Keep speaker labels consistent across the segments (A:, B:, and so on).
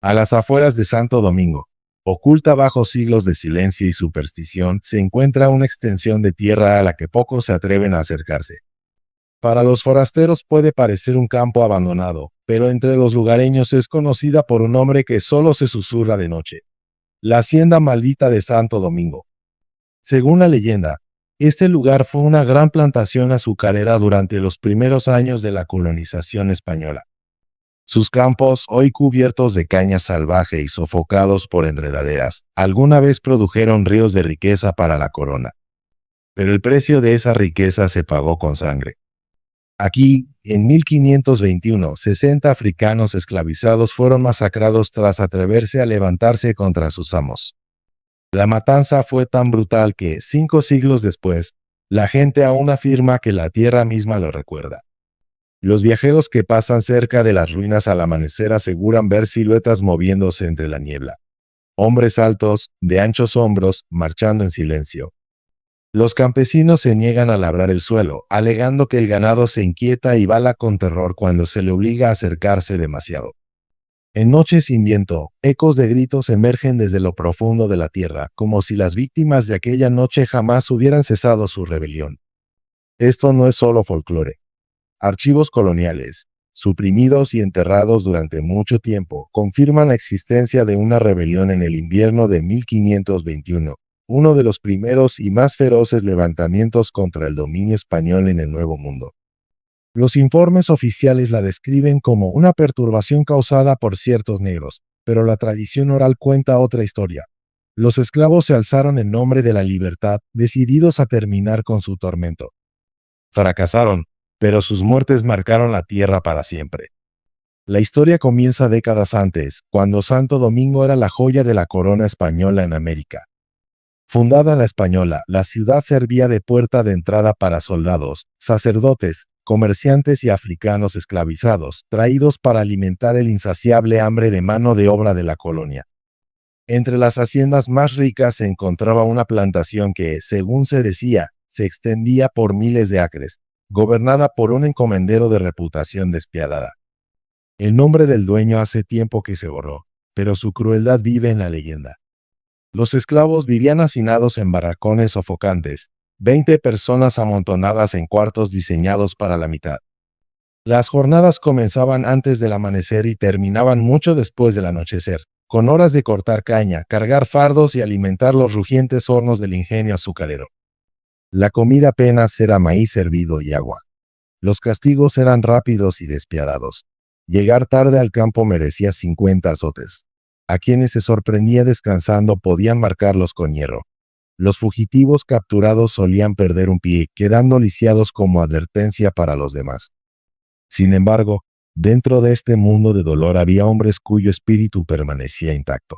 A: A las afueras de Santo Domingo, oculta bajo siglos de silencio y superstición, se encuentra una extensión de tierra a la que pocos se atreven a acercarse. Para los forasteros puede parecer un campo abandonado, pero entre los lugareños es conocida por un nombre que solo se susurra de noche: la Hacienda Maldita de Santo Domingo. Según la leyenda, este lugar fue una gran plantación azucarera durante los primeros años de la colonización española. Sus campos, hoy cubiertos de caña salvaje y sofocados por enredaderas, alguna vez produjeron ríos de riqueza para la corona. Pero el precio de esa riqueza se pagó con sangre. Aquí, en 1521, 60 africanos esclavizados fueron masacrados tras atreverse a levantarse contra sus amos. La matanza fue tan brutal que, 5 siglos después, la gente aún afirma que la tierra misma lo recuerda. Los viajeros que pasan cerca de las ruinas al amanecer aseguran ver siluetas moviéndose entre la niebla. Hombres altos, de anchos hombros, marchando en silencio. Los campesinos se niegan a labrar el suelo, alegando que el ganado se inquieta y bala con terror cuando se le obliga a acercarse demasiado. En noches sin viento, ecos de gritos emergen desde lo profundo de la tierra, como si las víctimas de aquella noche jamás hubieran cesado su rebelión. Esto no es solo folclore. Archivos coloniales, suprimidos y enterrados durante mucho tiempo, confirman la existencia de una rebelión en el invierno de 1521, uno de los primeros y más feroces levantamientos contra el dominio español en el Nuevo Mundo. Los informes oficiales la describen como una perturbación causada por ciertos negros, pero la tradición oral cuenta otra historia. Los esclavos se alzaron en nombre de la libertad, decididos a terminar con su tormento. Fracasaron, pero sus muertes marcaron la tierra para siempre. La historia comienza décadas antes, cuando Santo Domingo era la joya de la corona española en América. Fundada la española, la ciudad servía de puerta de entrada para soldados, sacerdotes, comerciantes y africanos esclavizados, traídos para alimentar el insaciable hambre de mano de obra de la colonia. Entre las haciendas más ricas se encontraba una plantación que, según se decía, se extendía por miles de acres, gobernada por un encomendero de reputación despiadada. El nombre del dueño hace tiempo que se borró, pero su crueldad vive en la leyenda. Los esclavos vivían hacinados en barracones sofocantes, 20 personas amontonadas en cuartos diseñados para la mitad. Las jornadas comenzaban antes del amanecer y terminaban mucho después del anochecer, con horas de cortar caña, cargar fardos y alimentar los rugientes hornos del ingenio azucarero. La comida apenas era maíz hervido y agua. Los castigos eran rápidos y despiadados. Llegar tarde al campo merecía 50 azotes. A quienes se sorprendía descansando podían marcarlos con hierro. Los fugitivos capturados solían perder un pie, quedando lisiados como advertencia para los demás. Sin embargo, dentro de este mundo de dolor había hombres cuyo espíritu permanecía intacto.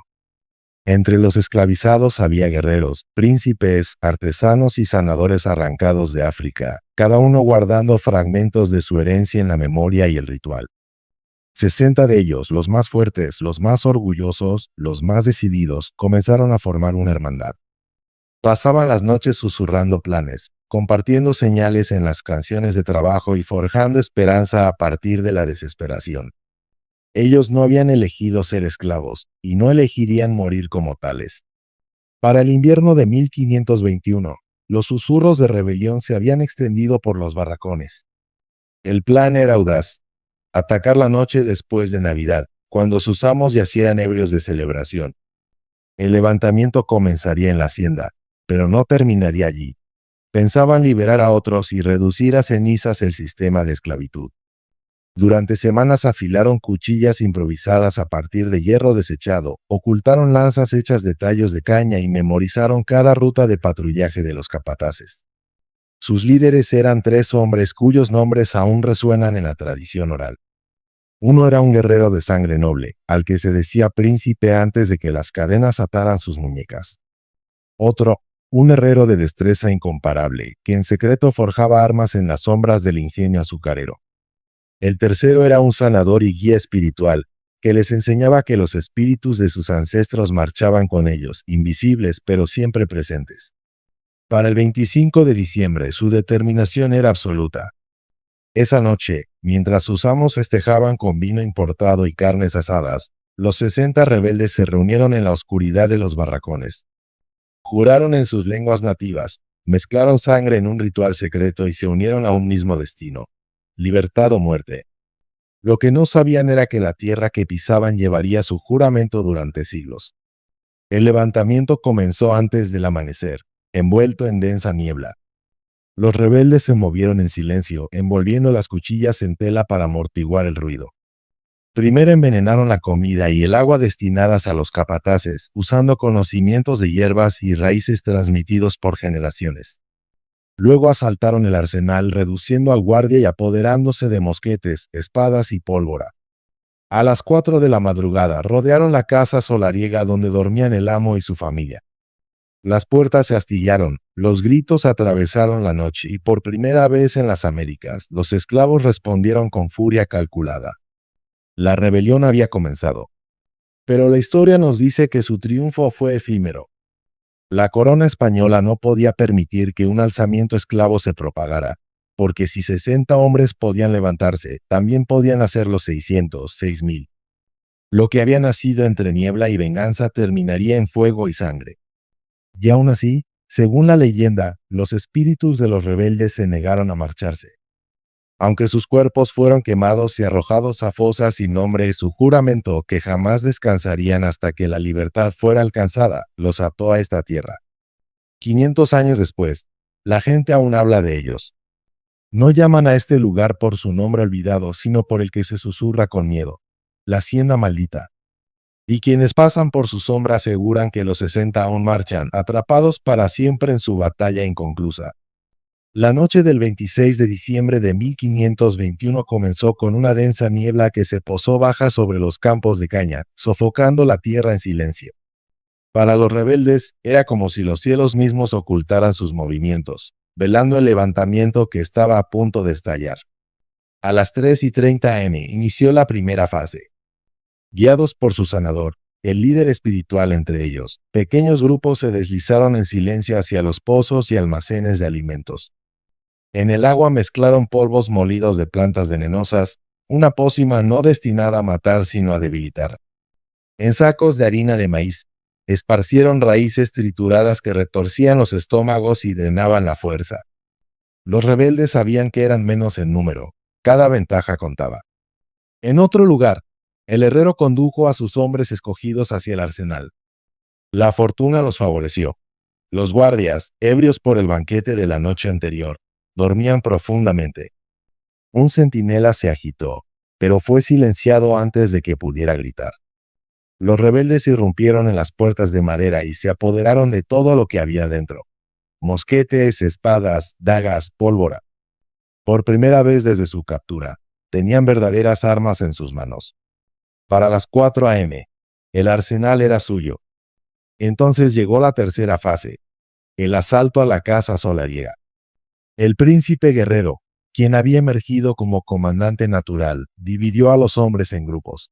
A: Entre los esclavizados había guerreros, príncipes, artesanos y sanadores arrancados de África, cada uno guardando fragmentos de su herencia en la memoria y el ritual. 60 de ellos, los más fuertes, los más orgullosos, los más decididos, comenzaron a formar una hermandad. Pasaban las noches susurrando planes, compartiendo señales en las canciones de trabajo y forjando esperanza a partir de la desesperación. Ellos no habían elegido ser esclavos, y no elegirían morir como tales. Para el invierno de 1521, los susurros de rebelión se habían extendido por los barracones. El plan era audaz: atacar la noche después de Navidad, cuando sus amos yacieran ebrios de celebración. El levantamiento comenzaría en la hacienda, pero no terminaría allí. Pensaban liberar a otros y reducir a cenizas el sistema de esclavitud. Durante semanas afilaron cuchillas improvisadas a partir de hierro desechado, ocultaron lanzas hechas de tallos de caña y memorizaron cada ruta de patrullaje de los capataces. Sus líderes eran 3 hombres cuyos nombres aún resuenan en la tradición oral. Uno era un guerrero de sangre noble, al que se decía príncipe antes de que las cadenas ataran sus muñecas. Otro, un herrero de destreza incomparable, que en secreto forjaba armas en las sombras del ingenio azucarero. El tercero era un sanador y guía espiritual, que les enseñaba que los espíritus de sus ancestros marchaban con ellos, invisibles pero siempre presentes. Para el 25 de diciembre su determinación era absoluta. Esa noche, mientras sus amos festejaban con vino importado y carnes asadas, Los 60 rebeldes se reunieron en la oscuridad de los barracones. Juraron en sus lenguas nativas, mezclaron sangre en un ritual secreto y se unieron a un mismo destino: libertad o muerte. Lo que no sabían era que la tierra que pisaban llevaría su juramento durante siglos. El levantamiento comenzó antes del amanecer, envuelto en densa niebla. Los rebeldes se movieron en silencio, envolviendo las cuchillas en tela para amortiguar el ruido. Primero envenenaron la comida y el agua destinadas a los capataces, usando conocimientos de hierbas y raíces transmitidos por generaciones. Luego asaltaron el arsenal, reduciendo al guardia y apoderándose de mosquetes, espadas y pólvora. A las 4 de la madrugada rodearon la casa solariega donde dormían el amo y su familia. Las puertas se astillaron, los gritos atravesaron la noche y por primera vez en las Américas, los esclavos respondieron con furia calculada. La rebelión había comenzado. Pero la historia nos dice que su triunfo fue efímero. La corona española no podía permitir que un alzamiento esclavo se propagara, porque si 60 hombres podían levantarse, también podían hacer los 600, 6.000. Lo que había nacido entre niebla y venganza terminaría en fuego y sangre. Y aún así, según la leyenda, los espíritus de los rebeldes se negaron a marcharse. Aunque sus cuerpos fueron quemados y arrojados a fosas sin nombre, su juramento que jamás descansarían hasta que la libertad fuera alcanzada, los ató a esta tierra. 500 años después, la gente aún habla de ellos. No llaman a este lugar por su nombre olvidado, sino por el que se susurra con miedo: la hacienda maldita. Y quienes pasan por su sombra aseguran que los 60 aún marchan, atrapados para siempre en su batalla inconclusa. La noche del 26 de diciembre de 1521 comenzó con una densa niebla que se posó baja sobre los campos de caña, sofocando la tierra en silencio. Para los rebeldes, era como si los cielos mismos ocultaran sus movimientos, velando el levantamiento que estaba a punto de estallar. A las 3:30 am inició la primera fase. Guiados por su sanador, el líder espiritual entre ellos, pequeños grupos se deslizaron en silencio hacia los pozos y almacenes de alimentos. En el agua mezclaron polvos molidos de plantas venenosas, una pócima no destinada a matar sino a debilitar. En sacos de harina de maíz, esparcieron raíces trituradas que retorcían los estómagos y drenaban la fuerza. Los rebeldes sabían que eran menos en número, cada ventaja contaba. En otro lugar, el herrero condujo a sus hombres escogidos hacia el arsenal. La fortuna los favoreció. Los guardias, ebrios por el banquete de la noche anterior, dormían profundamente. Un centinela se agitó, pero fue silenciado antes de que pudiera gritar. Los rebeldes irrumpieron en las puertas de madera y se apoderaron de todo lo que había dentro: mosquetes, espadas, dagas, pólvora. Por primera vez desde su captura, tenían verdaderas armas en sus manos. Para las 4 am, el arsenal era suyo. Entonces llegó la tercera fase: el asalto a la casa solariega. El príncipe guerrero, quien había emergido como comandante natural, dividió a los hombres en grupos.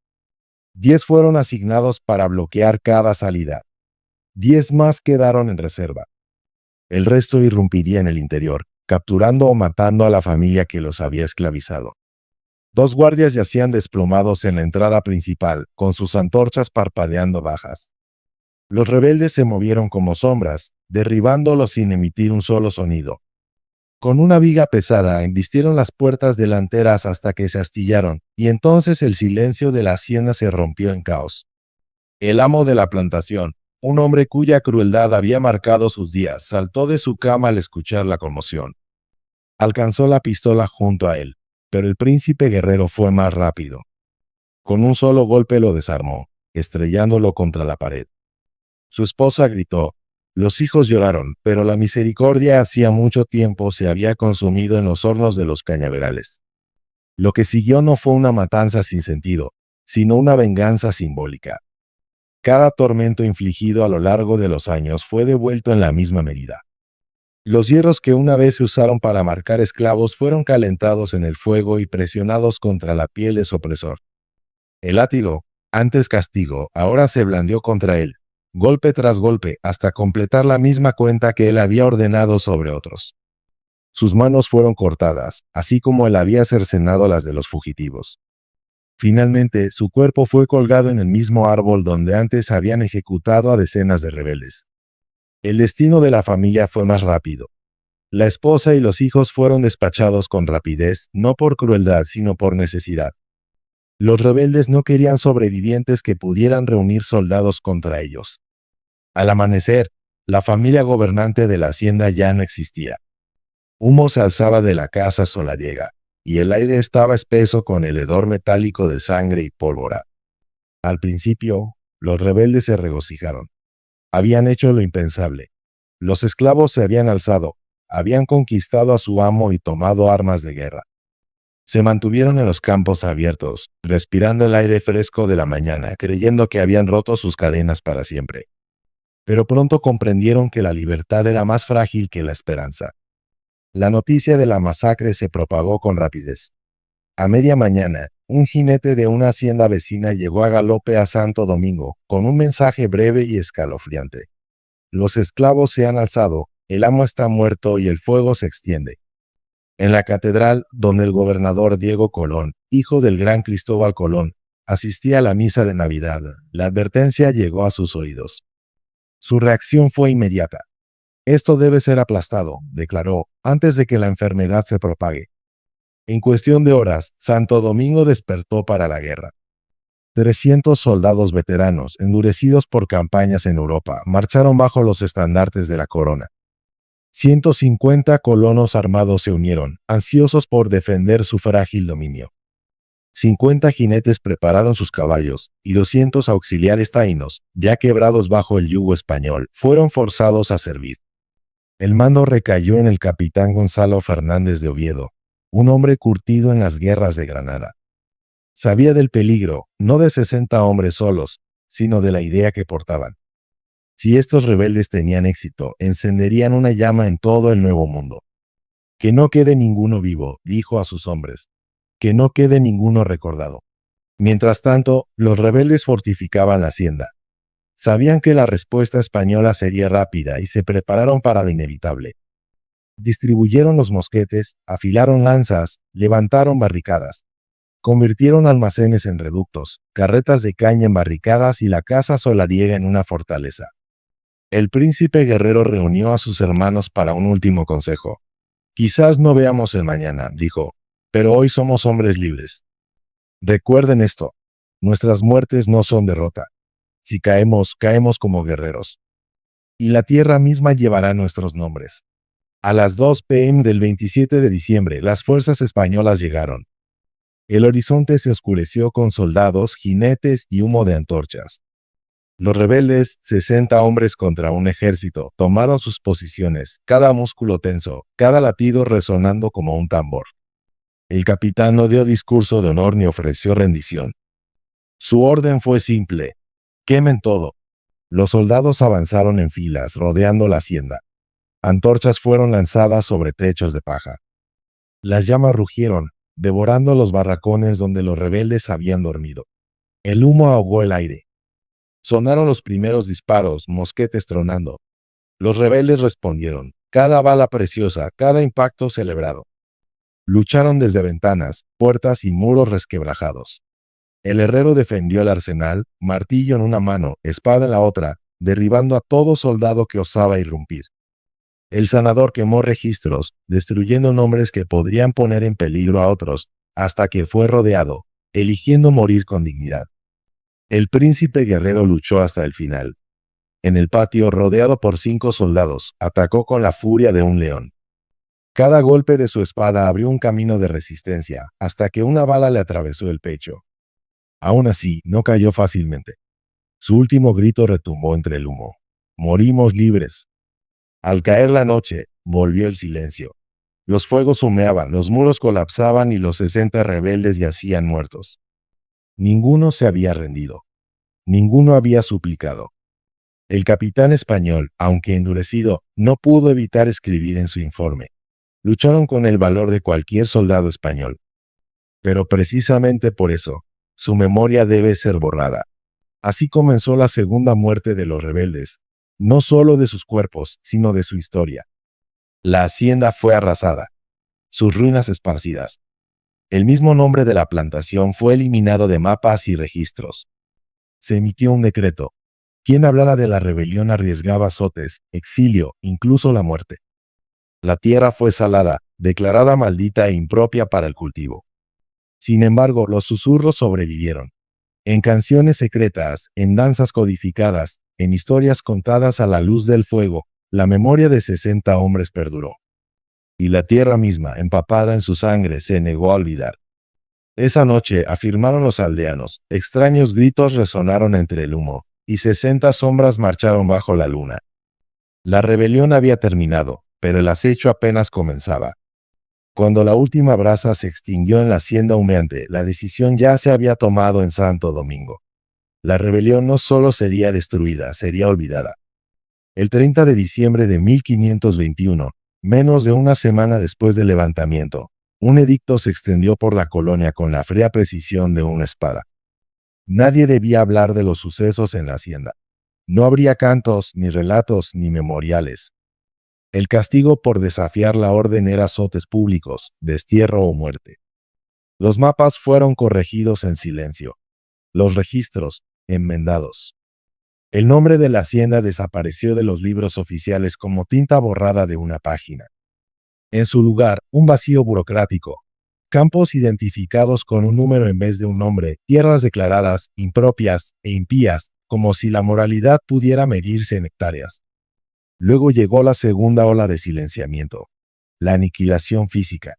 A: 10 fueron asignados para bloquear cada salida. 10 más quedaron en reserva. El resto irrumpiría en el interior, capturando o matando a la familia que los había esclavizado. 2 guardias yacían desplomados en la entrada principal, con sus antorchas parpadeando bajas. Los rebeldes se movieron como sombras, derribándolos sin emitir un solo sonido. Con una viga pesada embistieron las puertas delanteras hasta que se astillaron, y entonces el silencio de la hacienda se rompió en caos. El amo de la plantación, un hombre cuya crueldad había marcado sus días, saltó de su cama al escuchar la conmoción. Alcanzó la pistola junto a él, pero el príncipe guerrero fue más rápido. Con un solo golpe lo desarmó, estrellándolo contra la pared. Su esposa gritó. Los hijos lloraron, pero la misericordia hacía mucho tiempo se había consumido en los hornos de los cañaverales. Lo que siguió no fue una matanza sin sentido, sino una venganza simbólica. Cada tormento infligido a lo largo de los años fue devuelto en la misma medida. Los hierros que una vez se usaron para marcar esclavos fueron calentados en el fuego y presionados contra la piel de su opresor. El látigo, antes castigo, ahora se blandió contra él, golpe tras golpe, hasta completar la misma cuenta que él había ordenado sobre otros. Sus manos fueron cortadas, así como él había cercenado las de los fugitivos. Finalmente, su cuerpo fue colgado en el mismo árbol donde antes habían ejecutado a decenas de rebeldes. El destino de la familia fue más rápido. La esposa y los hijos fueron despachados con rapidez, no por crueldad, sino por necesidad. Los rebeldes no querían sobrevivientes que pudieran reunir soldados contra ellos. Al amanecer, la familia gobernante de la hacienda ya no existía. Humo se alzaba de la casa solariega, y el aire estaba espeso con el hedor metálico de sangre y pólvora. Al principio, los rebeldes se regocijaron. Habían hecho lo impensable. Los esclavos se habían alzado, habían conquistado a su amo y tomado armas de guerra. Se mantuvieron en los campos abiertos, respirando el aire fresco de la mañana, creyendo que habían roto sus cadenas para siempre. Pero pronto comprendieron que la libertad era más frágil que la esperanza. La noticia de la masacre se propagó con rapidez. A media mañana, un jinete de una hacienda vecina llegó a galope a Santo Domingo, con un mensaje breve y escalofriante. Los esclavos se han alzado, el amo está muerto y el fuego se extiende. En la catedral, donde el gobernador Diego Colón, hijo del gran Cristóbal Colón, asistía a la misa de Navidad, la advertencia llegó a sus oídos. Su reacción fue inmediata. Esto debe ser aplastado, declaró, antes de que la enfermedad se propague. En cuestión de horas, Santo Domingo despertó para la guerra. 300 soldados veteranos, endurecidos por campañas en Europa, marcharon bajo los estandartes de la corona. 150 colonos armados se unieron, ansiosos por defender su frágil dominio. 50 jinetes prepararon sus caballos, y 200 auxiliares taínos, ya quebrados bajo el yugo español, fueron forzados a servir. El mando recayó en el capitán Gonzalo Fernández de Oviedo, un hombre curtido en las guerras de Granada. Sabía del peligro, no de 60 hombres solos, sino de la idea que portaban. Si estos rebeldes tenían éxito, encenderían una llama en todo el Nuevo Mundo. Que no quede ninguno vivo, dijo a sus hombres. Que no quede ninguno recordado. Mientras tanto, los rebeldes fortificaban la hacienda. Sabían que la respuesta española sería rápida y se prepararon para lo inevitable. Distribuyeron los mosquetes, afilaron lanzas, levantaron barricadas. Convirtieron almacenes en reductos, carretas de caña en barricadas y la casa solariega en una fortaleza. El príncipe guerrero reunió a sus hermanos para un último consejo. Quizás no veamos el mañana, dijo, pero hoy somos hombres libres. Recuerden esto, nuestras muertes no son derrota. Si caemos, caemos como guerreros. Y la tierra misma llevará nuestros nombres. A las 2 p.m. del 27 de diciembre, las fuerzas españolas llegaron. El horizonte se oscureció con soldados, jinetes y humo de antorchas. Los rebeldes, 60 hombres contra un ejército, tomaron sus posiciones, cada músculo tenso, cada latido resonando como un tambor. El capitán no dio discurso de honor ni ofreció rendición. Su orden fue simple: quemen todo. Los soldados avanzaron en filas, rodeando la hacienda. Antorchas fueron lanzadas sobre techos de paja. Las llamas rugieron, devorando los barracones donde los rebeldes habían dormido. El humo ahogó el aire. Sonaron los primeros disparos, mosquetes tronando. Los rebeldes respondieron, cada bala preciosa, cada impacto celebrado. Lucharon desde ventanas, puertas y muros resquebrajados. El herrero defendió el arsenal, martillo en una mano, espada en la otra, derribando a todo soldado que osaba irrumpir. El sanador quemó registros, destruyendo nombres que podrían poner en peligro a otros, hasta que fue rodeado, eligiendo morir con dignidad. El príncipe guerrero luchó hasta el final. En el patio, rodeado por 5 soldados, atacó con la furia de un león. Cada golpe de su espada abrió un camino de resistencia, hasta que una bala le atravesó el pecho. Aún así, no cayó fácilmente. Su último grito retumbó entre el humo. Morimos libres. Al caer la noche, volvió el silencio. Los fuegos humeaban, los muros colapsaban y los 60 rebeldes yacían muertos. Ninguno se había rendido. Ninguno había suplicado. El capitán español, aunque endurecido, no pudo evitar escribir en su informe: lucharon con el valor de cualquier soldado español. Pero precisamente por eso, su memoria debe ser borrada. Así comenzó la segunda muerte de los rebeldes, no solo de sus cuerpos, sino de su historia. La hacienda fue arrasada, sus ruinas esparcidas. El mismo nombre de la plantación fue eliminado de mapas y registros. Se emitió un decreto. Quien hablara de la rebelión arriesgaba azotes, exilio, incluso la muerte. La tierra fue salada, declarada maldita e impropia para el cultivo. Sin embargo, los susurros sobrevivieron. En canciones secretas, en danzas codificadas, en historias contadas a la luz del fuego, la memoria de 60 hombres perduró. Y la tierra misma, empapada en su sangre, se negó a olvidar. Esa noche, afirmaron los aldeanos, extraños gritos resonaron entre el humo, y 60 sombras marcharon bajo la luna. La rebelión había terminado, pero el acecho apenas comenzaba. Cuando la última brasa se extinguió en la hacienda humeante, la decisión ya se había tomado en Santo Domingo. La rebelión no solo sería destruida, sería olvidada. El 30 de diciembre de 1521, menos de una semana después del levantamiento, un edicto se extendió por la colonia con la fría precisión de una espada. Nadie debía hablar de los sucesos en la hacienda. No habría cantos, ni relatos, ni memoriales. El castigo por desafiar la orden era azotes públicos, destierro o muerte. Los mapas fueron corregidos en silencio. Los registros, enmendados. El nombre de la hacienda desapareció de los libros oficiales como tinta borrada de una página. En su lugar, un vacío burocrático. Campos identificados con un número en vez de un nombre, tierras declaradas impropias e impías, como si la moralidad pudiera medirse en hectáreas. Luego llegó la segunda ola de silenciamiento, la aniquilación física.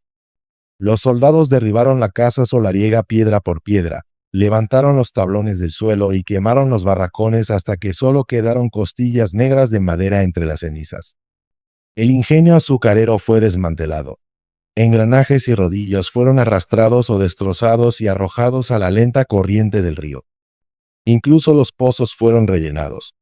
A: Los soldados derribaron la casa solariega piedra por piedra, levantaron los tablones del suelo y quemaron los barracones hasta que solo quedaron costillas negras de madera entre las cenizas. El ingenio azucarero fue desmantelado. Engranajes y rodillos fueron arrastrados o destrozados y arrojados a la lenta corriente del río. Incluso los pozos fueron rellenados.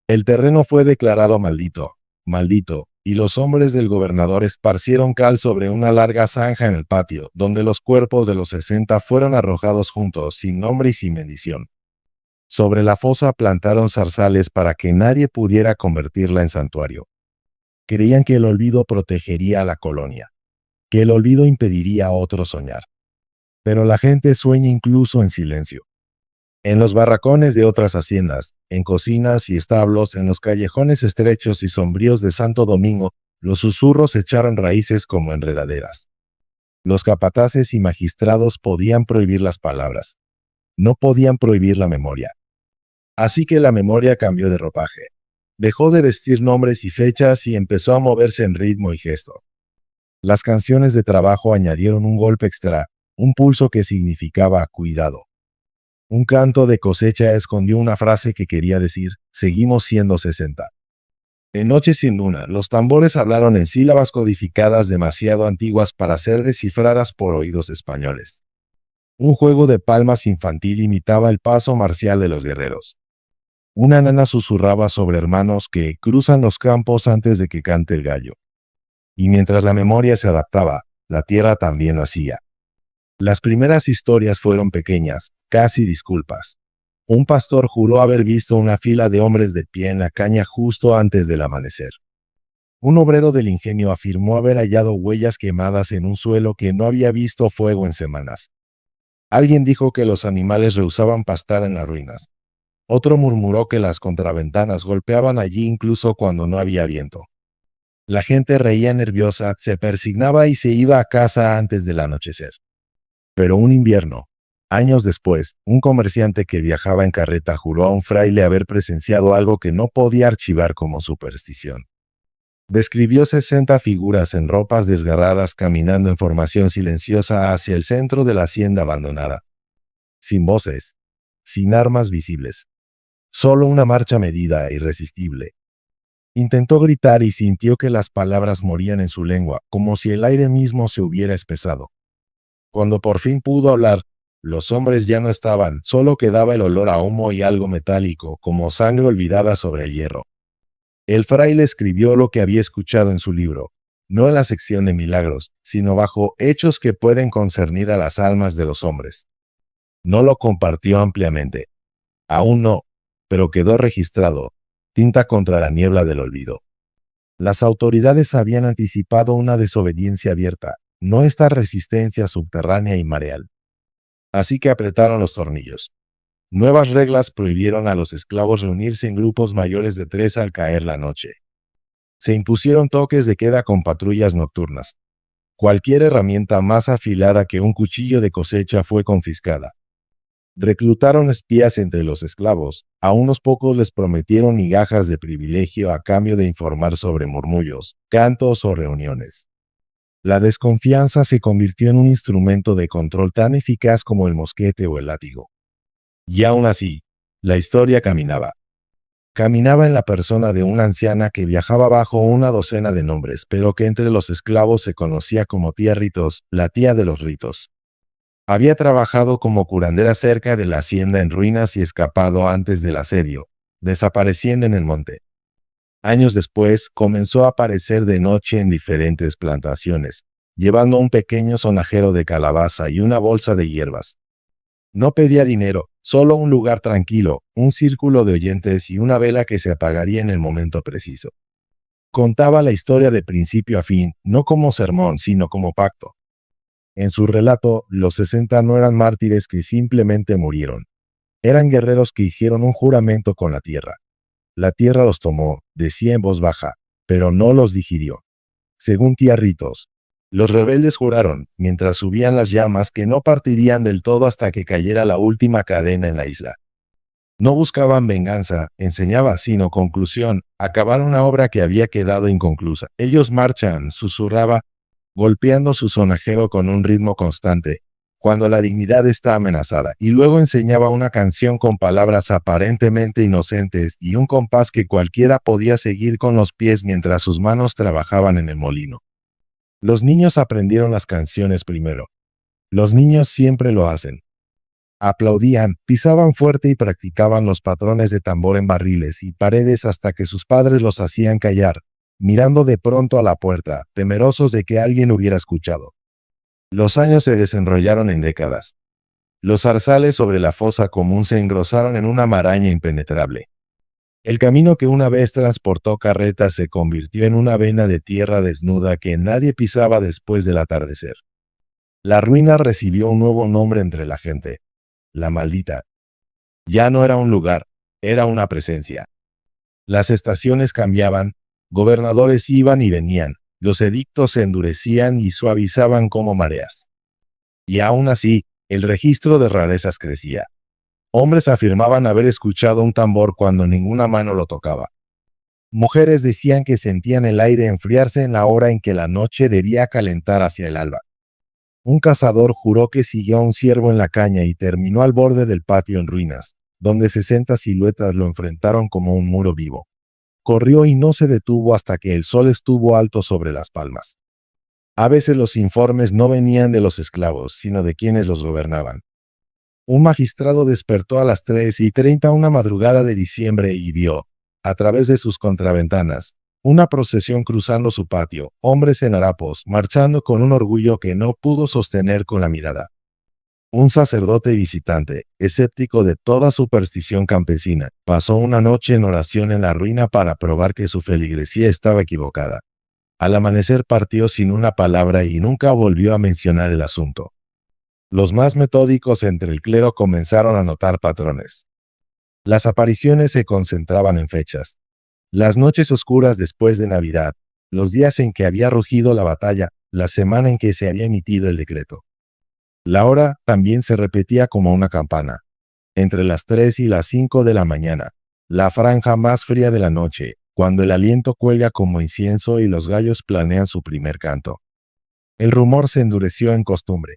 A: El terreno fue declarado maldito, maldito, y los hombres del gobernador esparcieron cal sobre una larga zanja en el patio, donde los cuerpos de los 60 fueron arrojados juntos, sin nombre y sin bendición. Sobre la fosa plantaron zarzales para que nadie pudiera convertirla en santuario. Creían que el olvido protegería a la colonia, que el olvido impediría a otros soñar. Pero la gente sueña incluso en silencio. En los barracones de otras haciendas, en cocinas y establos, en los callejones estrechos y sombríos de Santo Domingo, los susurros echaron raíces como enredaderas. Los capataces y magistrados podían prohibir las palabras. No podían prohibir la memoria. Así que la memoria cambió de ropaje. Dejó de vestir nombres y fechas y empezó a moverse en ritmo y gesto. Las canciones de trabajo añadieron un golpe extra, un pulso que significaba cuidado. Un canto de cosecha escondió una frase que quería decir, seguimos siendo 60. En Noches sin luna, los tambores hablaron en sílabas codificadas demasiado antiguas para ser descifradas por oídos españoles. Un juego de palmas infantil imitaba el paso marcial de los guerreros. Una nana susurraba sobre hermanos que cruzan los campos antes de que cante el gallo. Y mientras la memoria se adaptaba, la tierra también lo hacía. Las primeras historias fueron pequeñas, casi disculpas. Un pastor juró haber visto una fila de hombres de pie en la caña justo antes del amanecer. Un obrero del ingenio afirmó haber hallado huellas quemadas en un suelo que no había visto fuego en semanas. Alguien dijo que los animales rehusaban pastar en las ruinas. Otro murmuró que las contraventanas golpeaban allí incluso cuando no había viento. La gente reía nerviosa, se persignaba y se iba a casa antes del anochecer. Pero un invierno, años después, un comerciante que viajaba en carreta juró a un fraile haber presenciado algo que no podía archivar como superstición. Describió 60 figuras en ropas desgarradas caminando en formación silenciosa hacia el centro de la hacienda abandonada. Sin voces, sin armas visibles. Solo una marcha medida e irresistible. Intentó gritar y sintió que las palabras morían en su lengua, como si el aire mismo se hubiera espesado. Cuando por fin pudo hablar, los hombres ya no estaban, solo quedaba el olor a humo y algo metálico, como sangre olvidada sobre el hierro. El fraile escribió lo que había escuchado en su libro, no en la sección de milagros, sino bajo hechos que pueden concernir a las almas de los hombres. No lo compartió ampliamente. Aún no, pero quedó registrado, tinta contra la niebla del olvido. Las autoridades habían anticipado una desobediencia abierta, no esta resistencia subterránea y mareal. Así que apretaron los tornillos. Nuevas reglas prohibieron a los esclavos reunirse en grupos mayores de 3 al caer la noche. Se impusieron toques de queda con patrullas nocturnas. Cualquier herramienta más afilada que un cuchillo de cosecha fue confiscada. Reclutaron espías entre los esclavos. A unos pocos les prometieron migajas de privilegio a cambio de informar sobre murmullos, cantos o reuniones. La desconfianza se convirtió en un instrumento de control tan eficaz como el mosquete o el látigo. Y aún así, la historia caminaba. Caminaba en la persona de una anciana que viajaba bajo una docena de nombres, pero que entre los esclavos se conocía como tía Ritos, la tía de los ritos. Había trabajado como curandera cerca de la hacienda en ruinas y escapado antes del asedio, desapareciendo en el monte. Años después, comenzó a aparecer de noche en diferentes plantaciones, llevando un pequeño sonajero de calabaza y una bolsa de hierbas. No pedía dinero, solo un lugar tranquilo, un círculo de oyentes y una vela que se apagaría en el momento preciso. Contaba la historia de principio a fin, no como sermón, sino como pacto. En su relato, los 60 no eran mártires que simplemente murieron. Eran guerreros que hicieron un juramento con la tierra. La tierra los tomó, decía en voz baja, pero no los digirió. Según tía Ritos, los rebeldes juraron, mientras subían las llamas, que no partirían del todo hasta que cayera la última cadena en la isla. No buscaban venganza, enseñaba, sino conclusión, acabar una obra que había quedado inconclusa. Ellos marchan, susurraba, golpeando su sonajero con un ritmo constante, cuando la dignidad está amenazada, y luego enseñaba una canción con palabras aparentemente inocentes y un compás que cualquiera podía seguir con los pies mientras sus manos trabajaban en el molino. Los niños aprendieron las canciones primero. Los niños siempre lo hacen. Aplaudían, pisaban fuerte y practicaban los patrones de tambor en barriles y paredes hasta que sus padres los hacían callar, mirando de pronto a la puerta, temerosos de que alguien hubiera escuchado. Los años se desenrollaron en décadas. Los zarzales sobre la fosa común se engrosaron en una maraña impenetrable. El camino que una vez transportó carretas se convirtió en una vena de tierra desnuda que nadie pisaba después del atardecer. La ruina recibió un nuevo nombre entre la gente: la maldita. Ya no era un lugar, era una presencia. Las estaciones cambiaban, gobernadores iban y venían, los edictos se endurecían y suavizaban como mareas. Y aún así, el registro de rarezas crecía. Hombres afirmaban haber escuchado un tambor cuando ninguna mano lo tocaba. Mujeres decían que sentían el aire enfriarse en la hora en que la noche debía calentar hacia el alba. Un cazador juró que siguió a un ciervo en la caña y terminó al borde del patio en ruinas, donde 60 siluetas lo enfrentaron como un muro vivo. Corrió y no se detuvo hasta que el sol estuvo alto sobre las palmas. A veces los informes no venían de los esclavos, sino de quienes los gobernaban. Un magistrado despertó a las 3:30 una madrugada de diciembre y vio, a través de sus contraventanas, una procesión cruzando su patio, hombres en harapos, marchando con un orgullo que no pudo sostener con la mirada. Un sacerdote visitante, escéptico de toda superstición campesina, pasó una noche en oración en la ruina para probar que su feligresía estaba equivocada. Al amanecer partió sin una palabra y nunca volvió a mencionar el asunto. Los más metódicos entre el clero comenzaron a notar patrones. Las apariciones se concentraban en fechas. Las noches oscuras después de Navidad, los días en que había rugido la batalla, la semana en que se había emitido el decreto. La hora también se repetía como una campana. Entre las 3 y las 5 de la mañana, la franja más fría de la noche, cuando el aliento cuelga como incienso y los gallos planean su primer canto. El rumor se endureció en costumbre.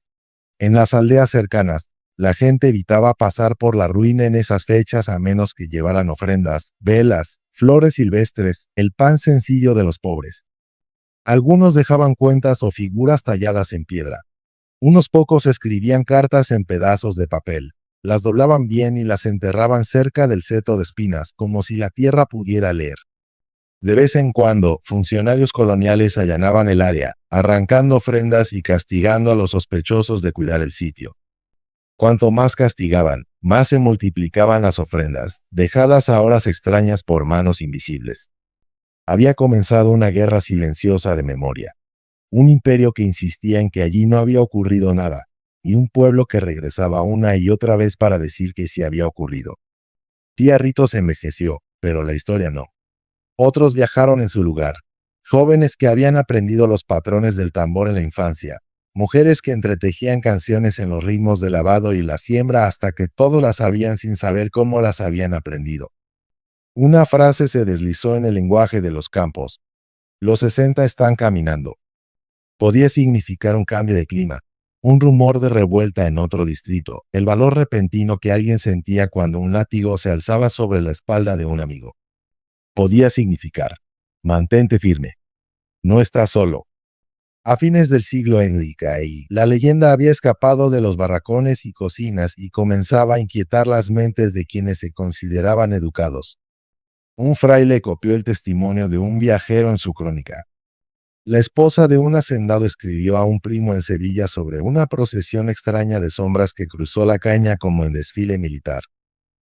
A: En las aldeas cercanas, la gente evitaba pasar por la ruina en esas fechas a menos que llevaran ofrendas, velas, flores silvestres, el pan sencillo de los pobres. Algunos dejaban cuentas o figuras talladas en piedra. Unos pocos escribían cartas en pedazos de papel, las doblaban bien y las enterraban cerca del seto de espinas, como si la tierra pudiera leer. De vez en cuando, funcionarios coloniales allanaban el área, arrancando ofrendas y castigando a los sospechosos de cuidar el sitio. Cuanto más castigaban, más se multiplicaban las ofrendas, dejadas a horas extrañas por manos invisibles. Había comenzado una guerra silenciosa de memoria. un imperio que insistía en que allí no había ocurrido nada, y un pueblo que regresaba una y otra vez para decir que sí había ocurrido. Tía Ritos envejeció, pero la historia no. Otros viajaron en su lugar. Jóvenes que habían aprendido los patrones del tambor en la infancia. Mujeres que entretejían canciones en los ritmos del lavado y la siembra hasta que todos las sabían sin saber cómo las habían aprendido. Una frase se deslizó en el lenguaje de los campos. Los 60 están caminando. Podía significar un cambio de clima, un rumor de revuelta en otro distrito, el valor repentino que alguien sentía cuando un látigo se alzaba sobre la espalda de un amigo. Podía significar, mantente firme. No estás solo. A fines del siglo XVI, la leyenda había escapado de los barracones y cocinas y comenzaba a inquietar las mentes de quienes se consideraban educados. Un fraile copió el testimonio de un viajero en su crónica. La esposa de un hacendado escribió a un primo en Sevilla sobre una procesión extraña de sombras que cruzó la caña como en desfile militar.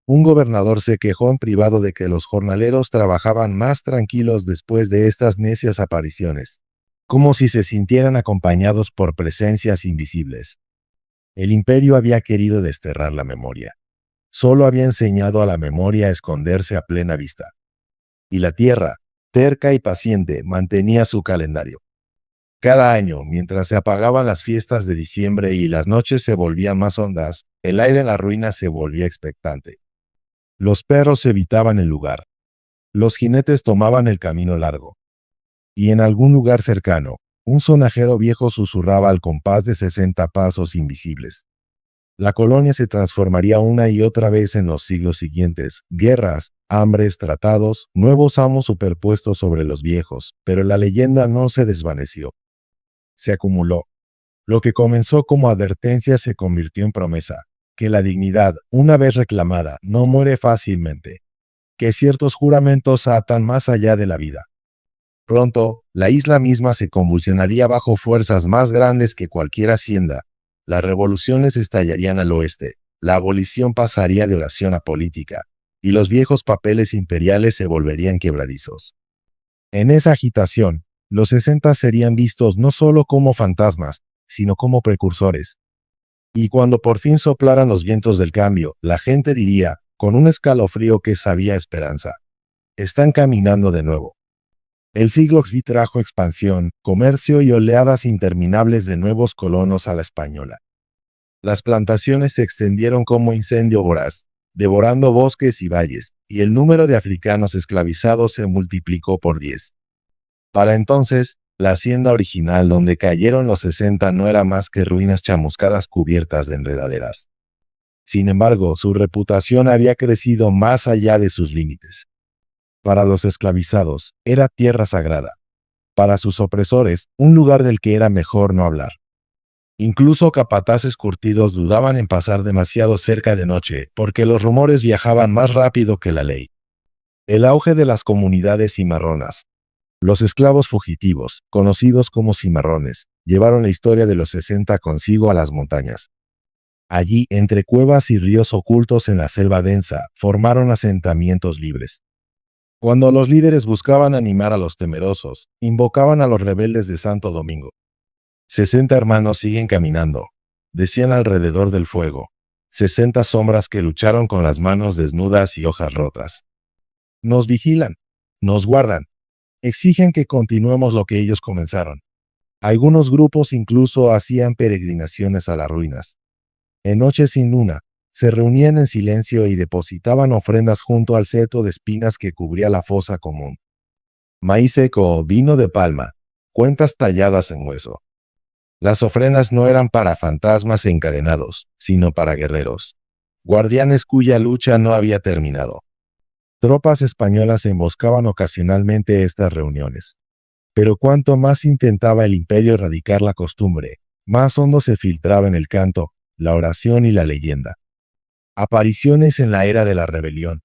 A: Un gobernador se quejó en privado de que los jornaleros trabajaban más tranquilos después de estas necias apariciones, como si se sintieran acompañados por presencias invisibles. El imperio había querido desterrar la memoria. Solo había enseñado a la memoria a esconderse a plena vista. Y la tierra, terca y paciente, mantenía su calendario. Cada año, mientras se apagaban las fiestas de diciembre y las noches se volvían más hondas, el aire en la ruina se volvía expectante. Los perros evitaban el lugar. Los jinetes tomaban el camino largo. Y en algún lugar cercano, un sonajero viejo susurraba al compás de 60 pasos invisibles. La colonia se transformaría una y otra vez en los siglos siguientes. Guerras, hambres, tratados, nuevos amos superpuestos sobre los viejos, pero la leyenda no se desvaneció. Se acumuló. Lo que comenzó como advertencia se convirtió en promesa, que la dignidad, una vez reclamada, no muere fácilmente, que ciertos juramentos atan más allá de la vida. Pronto, la isla misma se convulsionaría bajo fuerzas más grandes que cualquier hacienda. Las revoluciones estallarían al oeste, la abolición pasaría de oración a política, y los viejos papeles imperiales se volverían quebradizos. En esa agitación, los 60 serían vistos no solo como fantasmas, sino como precursores. Y cuando por fin soplaran los vientos del cambio, la gente diría, con un escalofrío que sabía esperanza: están caminando de nuevo. El siglo XVI trajo expansión, comercio y oleadas interminables de nuevos colonos a la española. Las plantaciones se extendieron como incendio voraz, devorando bosques y valles, y el número de africanos esclavizados se multiplicó por 10. Para entonces, la hacienda original donde cayeron los 60 no era más que ruinas chamuscadas cubiertas de enredaderas. Sin embargo, su reputación había crecido más allá de sus límites. Para los esclavizados, era tierra sagrada. Para sus opresores, un lugar del que era mejor no hablar. Incluso capataces curtidos dudaban en pasar demasiado cerca de noche, porque los rumores viajaban más rápido que la ley. El auge de las comunidades cimarronas. Los esclavos fugitivos, conocidos como cimarrones, llevaron la historia de los 60 consigo a las montañas. Allí, entre cuevas y ríos ocultos en la selva densa, formaron asentamientos libres. Cuando los líderes buscaban animar a los temerosos, invocaban a los rebeldes de Santo Domingo. 60 hermanos siguen caminando, decían alrededor del fuego. 60 sombras que lucharon con las manos desnudas y hojas rotas. Nos vigilan, nos guardan, exigen que continuemos lo que ellos comenzaron. Algunos grupos incluso hacían peregrinaciones a las ruinas. En noches sin luna, se reunían en silencio y depositaban ofrendas junto al seto de espinas que cubría la fosa común. Maíz seco, vino de palma, cuentas talladas en hueso. Las ofrendas no eran para fantasmas encadenados, sino para guerreros, guardianes cuya lucha no había terminado. Tropas españolas emboscaban ocasionalmente estas reuniones. Pero cuanto más intentaba el imperio erradicar la costumbre, más hondo se filtraba en el canto, la oración y la leyenda. Apariciones en la era de la rebelión.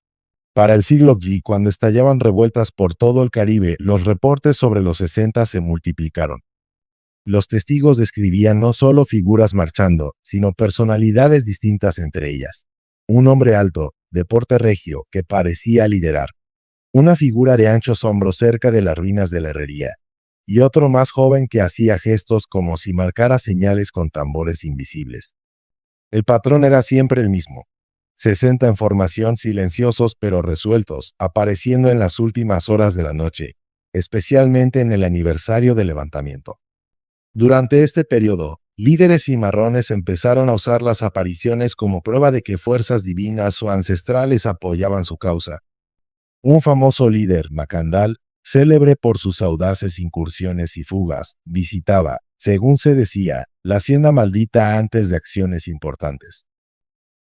A: Para el siglo XX, cuando estallaban revueltas por todo el Caribe, los reportes sobre los 60 se multiplicaron. Los testigos describían no solo figuras marchando, sino personalidades distintas entre ellas. Un hombre alto, de porte regio, que parecía liderar. Una figura de anchos hombros cerca de las ruinas de la herrería. y otro más joven que hacía gestos como si marcara señales con tambores invisibles. El patrón era siempre el mismo. 60 en formación, silenciosos pero resueltos, apareciendo en las últimas horas de la noche, especialmente en el aniversario del levantamiento. Durante este periodo, líderes cimarrones empezaron a usar las apariciones como prueba de que fuerzas divinas o ancestrales apoyaban su causa. Un famoso líder, Macandal, célebre por sus audaces incursiones y fugas, visitaba, según se decía, la hacienda maldita antes de acciones importantes.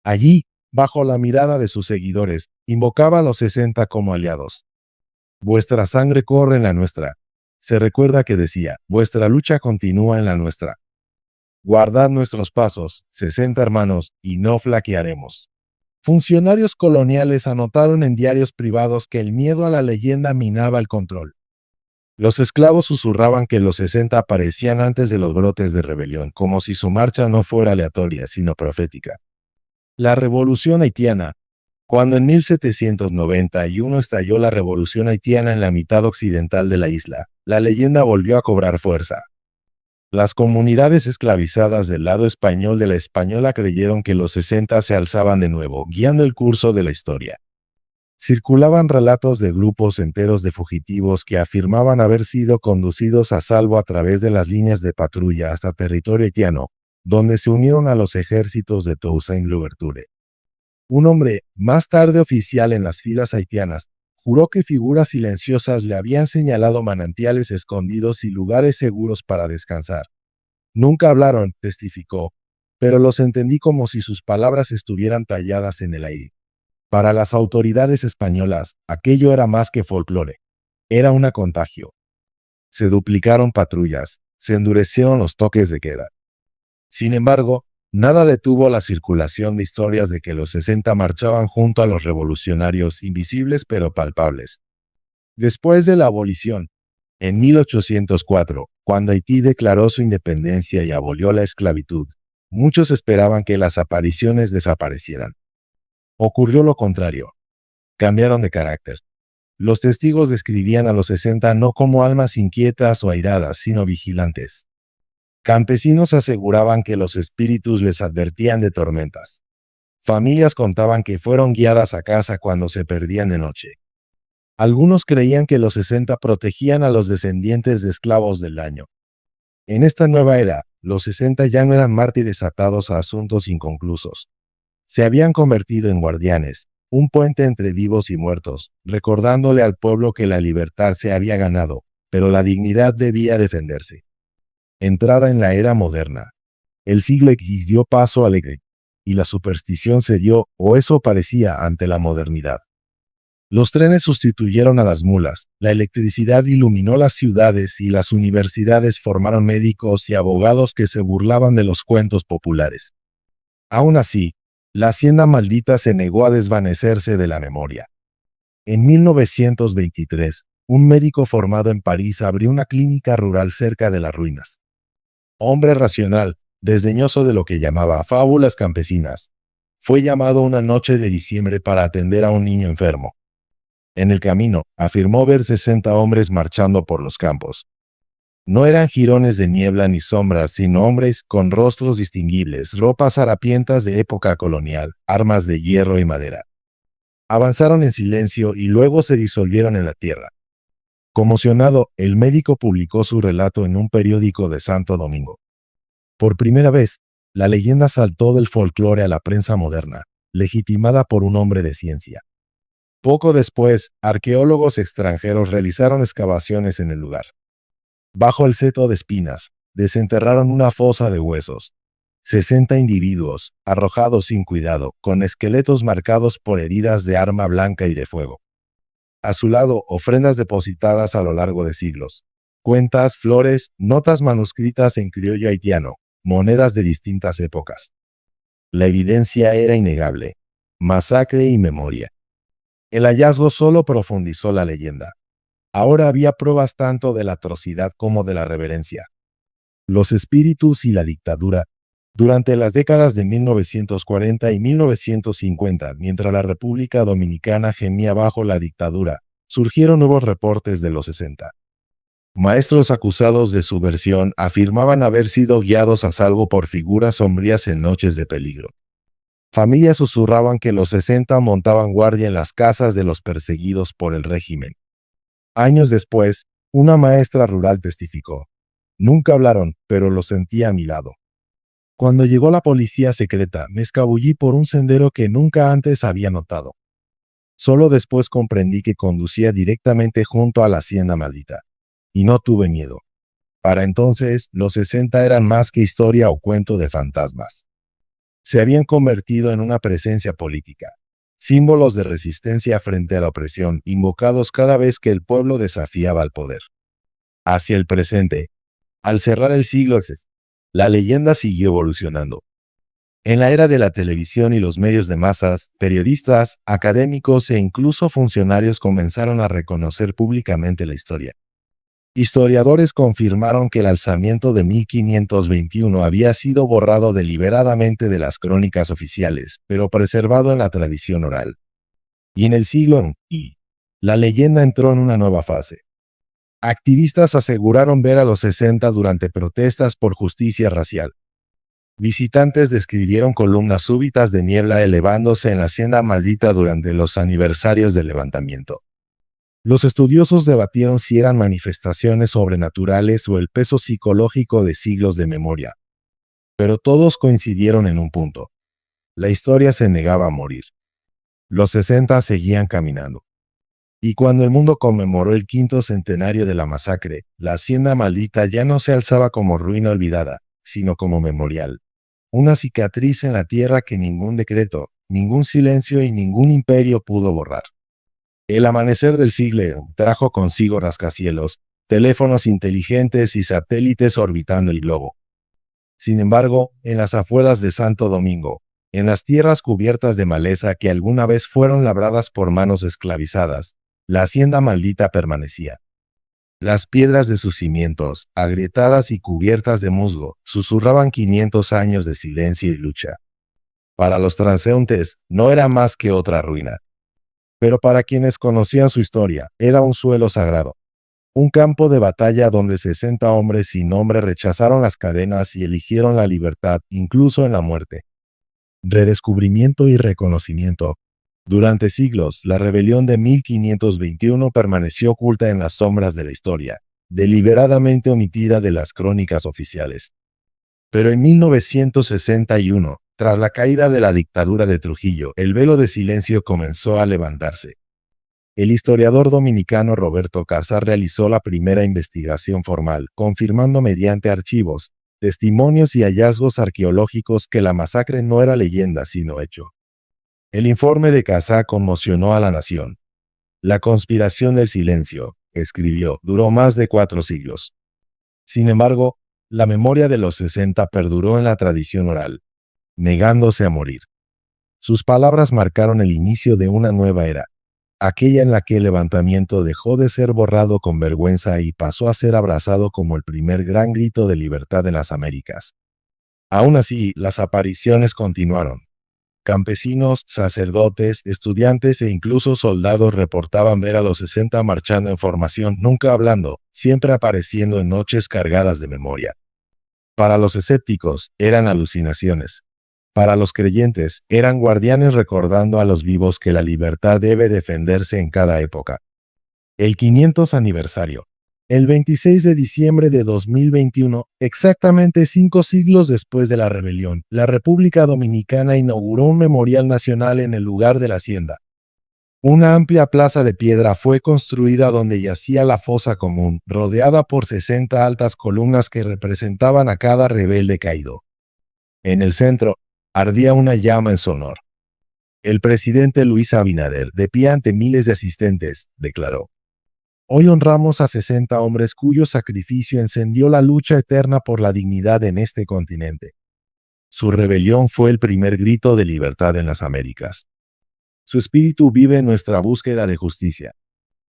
A: Allí, bajo la mirada de sus seguidores, invocaba a los 60 como aliados. Vuestra sangre corre en la nuestra. Se recuerda que decía, vuestra lucha continúa en la nuestra. Guardad nuestros pasos, 60 hermanos, y no flaquearemos. Funcionarios coloniales anotaron en diarios privados que el miedo a la leyenda minaba el control. Los esclavos susurraban que los 60 aparecían antes de los brotes de rebelión, como si su marcha no fuera aleatoria, sino profética. La Revolución Haitiana. Cuando en 1791 estalló la Revolución Haitiana en la mitad occidental de la isla, la leyenda volvió a cobrar fuerza. Las comunidades esclavizadas del lado español de la Española creyeron que los 60 se alzaban de nuevo, guiando el curso de la historia. Circulaban relatos de grupos enteros de fugitivos que afirmaban haber sido conducidos a salvo a través de las líneas de patrulla hasta territorio haitiano, donde se unieron a los ejércitos de Toussaint Louverture. Un hombre, más tarde oficial en las filas haitianas, juró que figuras silenciosas le habían señalado manantiales escondidos y lugares seguros para descansar. Nunca hablaron, testificó, pero los entendí como si sus palabras estuvieran talladas en el aire. Para las autoridades españolas, aquello era más que folclore. Era un contagio. Se duplicaron patrullas, se endurecieron los toques de queda. Sin embargo, nada detuvo la circulación de historias de que los 60 marchaban junto a los revolucionarios invisibles pero palpables. Después de la abolición, en 1804, cuando Haití declaró su independencia y abolió la esclavitud, muchos esperaban que las apariciones desaparecieran. Ocurrió lo contrario. Cambiaron de carácter. Los testigos describían a los 60 no como almas inquietas o airadas, sino vigilantes. Campesinos aseguraban que los espíritus les advertían de tormentas. Familias contaban que fueron guiadas a casa cuando se perdían de noche. Algunos creían que los 60 protegían a los descendientes de esclavos del daño. En esta nueva era, los 60 ya no eran mártires atados a asuntos inconclusos. Se habían convertido en guardianes, un puente entre vivos y muertos, recordándole al pueblo que la libertad se había ganado, pero la dignidad debía defenderse. Entrada en la era moderna. El siglo X dio paso al alegre, y la superstición cedió, o eso parecía, ante la modernidad. Los trenes sustituyeron a las mulas, la electricidad iluminó las ciudades y las universidades formaron médicos y abogados que se burlaban de los cuentos populares. Aún así, la hacienda maldita se negó a desvanecerse de la memoria. En 1923, un médico formado en París abrió una clínica rural cerca de las ruinas. Hombre racional, desdeñoso de lo que llamaba fábulas campesinas, fue llamado una noche de diciembre para atender a un niño enfermo. En el camino, afirmó ver 60 hombres marchando por los campos. No eran jirones de niebla ni sombras, sino hombres con rostros distinguibles, ropas harapientas de época colonial, armas de hierro y madera. Avanzaron en silencio y luego se disolvieron en la tierra. Conmocionado, el médico publicó su relato en un periódico de Santo Domingo. Por primera vez, la leyenda saltó del folclore a la prensa moderna, legitimada por un hombre de ciencia. Poco después, arqueólogos extranjeros realizaron excavaciones en el lugar. Bajo el seto de espinas, desenterraron una fosa de huesos. 60 individuos, arrojados sin cuidado, con esqueletos marcados por heridas de arma blanca y de fuego. A su lado, ofrendas depositadas a lo largo de siglos. Cuentas, flores, notas manuscritas en criollo haitiano, monedas de distintas épocas. La evidencia era innegable. Masacre y memoria. El hallazgo solo profundizó la leyenda. Ahora había pruebas tanto de la atrocidad como de la reverencia. Los espíritus y la dictadura. Durante las décadas de 1940 y 1950, mientras la República Dominicana gemía bajo la dictadura, surgieron nuevos reportes de los 60. Maestros acusados de subversión afirmaban haber sido guiados a salvo por figuras sombrías en noches de peligro. Familias susurraban que los 60 montaban guardia en las casas de los perseguidos por el régimen. Años después, una maestra rural testificó: "Nunca hablaron, pero los sentí a mi lado. Cuando llegó la policía secreta, me escabullí por un sendero que nunca antes había notado. Solo después comprendí que conducía directamente junto a la hacienda maldita. Y no tuve miedo. Para entonces, los 60 eran más que historia o cuento de fantasmas. Se habían convertido en una presencia política, símbolos de resistencia frente a la opresión, invocados cada vez que el pueblo desafiaba al poder. Hacia el presente, al cerrar el siglo XX, la leyenda siguió evolucionando. En la era de la televisión y los medios de masas, periodistas, académicos e incluso funcionarios comenzaron a reconocer públicamente la historia. Historiadores confirmaron que el alzamiento de 1521 había sido borrado deliberadamente de las crónicas oficiales, pero preservado en la tradición oral. Y en el siglo I, la leyenda entró en una nueva fase. Activistas aseguraron ver a los 60 durante protestas por justicia racial. Visitantes describieron columnas súbitas de niebla elevándose en la hacienda maldita durante los aniversarios del levantamiento. Los estudiosos debatieron si eran manifestaciones sobrenaturales o el peso psicológico de siglos de memoria. Pero todos coincidieron en un punto: la historia se negaba a morir. Los 60 seguían caminando. Y cuando el mundo conmemoró el 5º centenario de la masacre, la hacienda maldita ya no se alzaba como ruina olvidada, sino como memorial. Una cicatriz en la tierra que ningún decreto, ningún silencio y ningún imperio pudo borrar. El amanecer del siglo trajo consigo rascacielos, teléfonos inteligentes y satélites orbitando el globo. Sin embargo, en las afueras de Santo Domingo, en las tierras cubiertas de maleza que alguna vez fueron labradas por manos esclavizadas, la hacienda maldita permanecía. Las piedras de sus cimientos, agrietadas y cubiertas de musgo, susurraban 500 años de silencio y lucha. Para los transeúntes, no era más que otra ruina. Pero para quienes conocían su historia, era un suelo sagrado. Un campo de batalla donde 60 hombres sin nombre rechazaron las cadenas y eligieron la libertad, incluso en la muerte. Redescubrimiento y reconocimiento. Durante siglos, la rebelión de 1521 permaneció oculta en las sombras de la historia, deliberadamente omitida de las crónicas oficiales. Pero en 1961, tras la caída de la dictadura de Trujillo, el velo de silencio comenzó a levantarse. El historiador dominicano Roberto Casar realizó la primera investigación formal, confirmando mediante archivos, testimonios y hallazgos arqueológicos que la masacre no era leyenda sino hecho. El informe de Casar conmocionó a la nación. La conspiración del silencio, escribió, duró más de 4 siglos. Sin embargo, la memoria de los 60 perduró en la tradición oral, negándose a morir. Sus palabras marcaron el inicio de una nueva era, aquella en la que el levantamiento dejó de ser borrado con vergüenza y pasó a ser abrazado como el primer gran grito de libertad en las Américas. Aún así, las apariciones continuaron. Campesinos, sacerdotes, estudiantes e incluso soldados reportaban ver a los 60 marchando en formación, nunca hablando, siempre apareciendo en noches cargadas de memoria. Para los escépticos, eran alucinaciones. Para los creyentes, eran guardianes recordando a los vivos que la libertad debe defenderse en cada época. El 500 aniversario. El 26 de diciembre de 2021, exactamente 5 siglos después de la rebelión, la República Dominicana inauguró un memorial nacional en el lugar de la hacienda. Una amplia plaza de piedra fue construida donde yacía la fosa común, rodeada por 60 altas columnas que representaban a cada rebelde caído. En el centro, ardía una llama en su honor. El presidente Luis Abinader, de pie ante miles de asistentes, declaró: "Hoy honramos a 60 hombres cuyo sacrificio encendió la lucha eterna por la dignidad en este continente. Su rebelión fue el primer grito de libertad en las Américas. Su espíritu vive en nuestra búsqueda de justicia".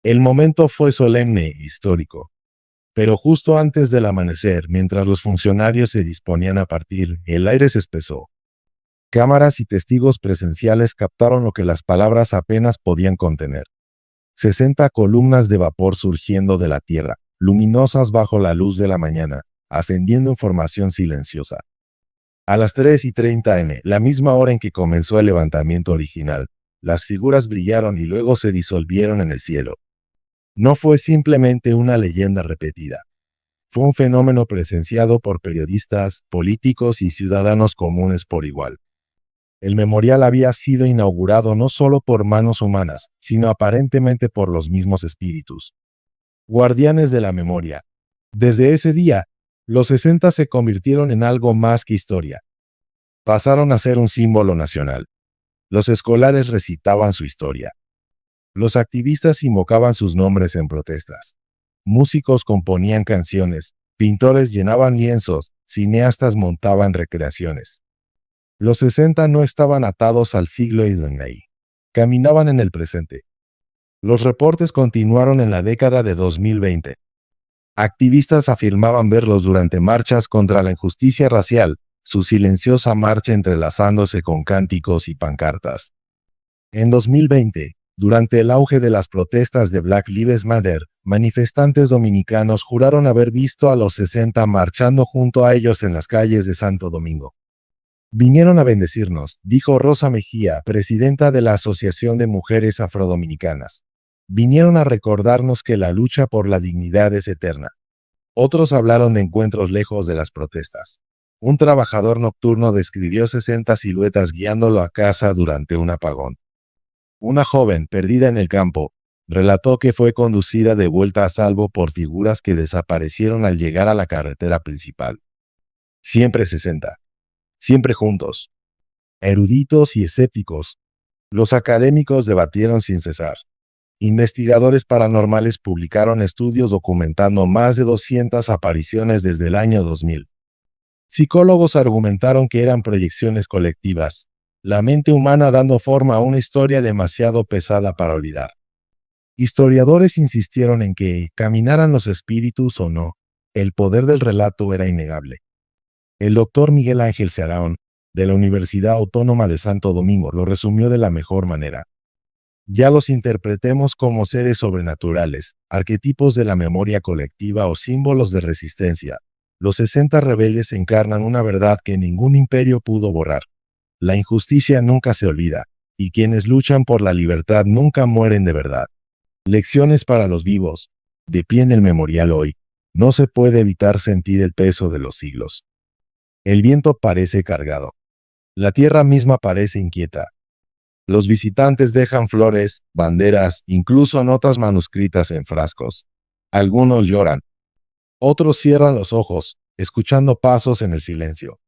A: El momento fue solemne e histórico. Pero justo antes del amanecer, mientras los funcionarios se disponían a partir, el aire se espesó. Cámaras y testigos presenciales captaron lo que las palabras apenas podían contener. 60 columnas de vapor surgiendo de la tierra, luminosas bajo la luz de la mañana, ascendiendo en formación silenciosa. A las 3:30 am, la misma hora en que comenzó el levantamiento original, las figuras brillaron y luego se disolvieron en el cielo. No fue simplemente una leyenda repetida. Fue un fenómeno presenciado por periodistas, políticos y ciudadanos comunes por igual. El memorial había sido inaugurado no solo por manos humanas, sino aparentemente por los mismos espíritus. Guardianes de la memoria. Desde ese día, los 60 se convirtieron en algo más que historia. Pasaron a ser un símbolo nacional. Los escolares recitaban su historia. Los activistas invocaban sus nombres en protestas. Músicos componían canciones, pintores llenaban lienzos, cineastas montaban recreaciones. Los 60 no estaban atados al siglo y caminaban en el presente. Los reportes continuaron en la década de 2020. Activistas afirmaban verlos durante marchas contra la injusticia racial, su silenciosa marcha entrelazándose con cánticos y pancartas. En 2020, durante el auge de las protestas de Black Lives Matter, manifestantes dominicanos juraron haber visto a los 60 marchando junto a ellos en las calles de Santo Domingo. Vinieron a bendecirnos, dijo Rosa Mejía, presidenta de la Asociación de Mujeres Afrodominicanas. Vinieron a recordarnos que la lucha por la dignidad es eterna. Otros hablaron de encuentros lejos de las protestas. Un trabajador nocturno describió 60 siluetas guiándolo a casa durante un apagón. Una joven, perdida en el campo, relató que fue conducida de vuelta a salvo por figuras que desaparecieron al llegar a la carretera principal. Siempre 60. Siempre juntos. Eruditos y escépticos. Los académicos debatieron sin cesar. Investigadores paranormales publicaron estudios documentando más de 200 apariciones desde el año 2000. Psicólogos argumentaron que eran proyecciones colectivas, la mente humana dando forma a una historia demasiado pesada para olvidar. Historiadores insistieron en que, caminaran los espíritus o no, el poder del relato era innegable. El doctor Miguel Ángel Cerón, de la Universidad Autónoma de Santo Domingo, lo resumió de la mejor manera. Ya los interpretemos como seres sobrenaturales, arquetipos de la memoria colectiva o símbolos de resistencia. Los 60 rebeldes encarnan una verdad que ningún imperio pudo borrar. La injusticia nunca se olvida, y quienes luchan por la libertad nunca mueren de verdad. Lecciones para los vivos. De pie en el memorial hoy, no se puede evitar sentir el peso de los siglos. El viento parece cargado. La tierra misma parece inquieta. Los visitantes dejan flores, banderas, incluso notas manuscritas en frascos. Algunos lloran. Otros cierran los ojos, escuchando pasos en el silencio.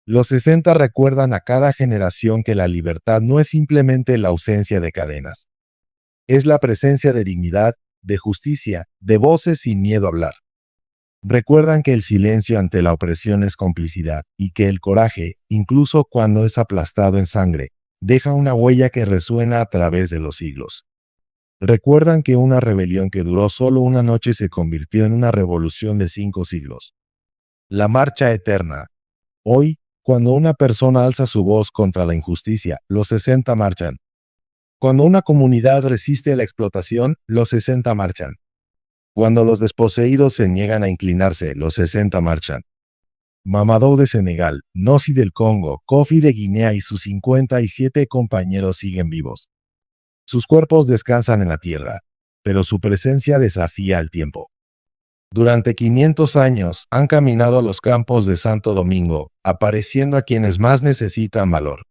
A: Los 60 recuerdan a cada generación que la libertad no es simplemente la ausencia de cadenas. Es la presencia de dignidad, de justicia, de voces sin miedo a hablar. Recuerdan que el silencio ante la opresión es complicidad y que el coraje, incluso cuando es aplastado en sangre, deja una huella que resuena a través de los siglos. Recuerdan que una rebelión que duró solo una noche se convirtió en una revolución de 5 siglos. La marcha eterna. Hoy, cuando una persona alza su voz contra la injusticia, los 60 marchan. Cuando una comunidad resiste a la explotación, los 60 marchan. Cuando los desposeídos se niegan a inclinarse, los 60 marchan. Mamadou de Senegal, Nossi del Congo, Kofi de Guinea y sus 57 compañeros siguen vivos. Sus cuerpos descansan en la tierra, pero su presencia desafía al tiempo. Durante 500 años han caminado los campos de Santo Domingo, apareciendo a quienes más necesitan valor.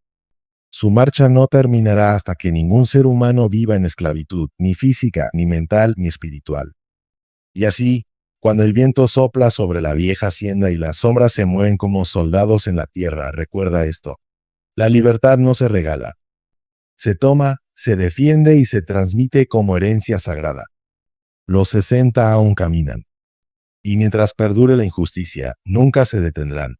A: Su marcha no terminará hasta que ningún ser humano viva en esclavitud, ni física, ni mental, ni espiritual. Y así, cuando el viento sopla sobre la vieja hacienda y las sombras se mueven como soldados en la tierra, recuerda esto. La libertad no se regala. Se toma, se defiende y se transmite como herencia sagrada. Los 60 aún caminan. Y mientras perdure la injusticia, nunca se detendrán.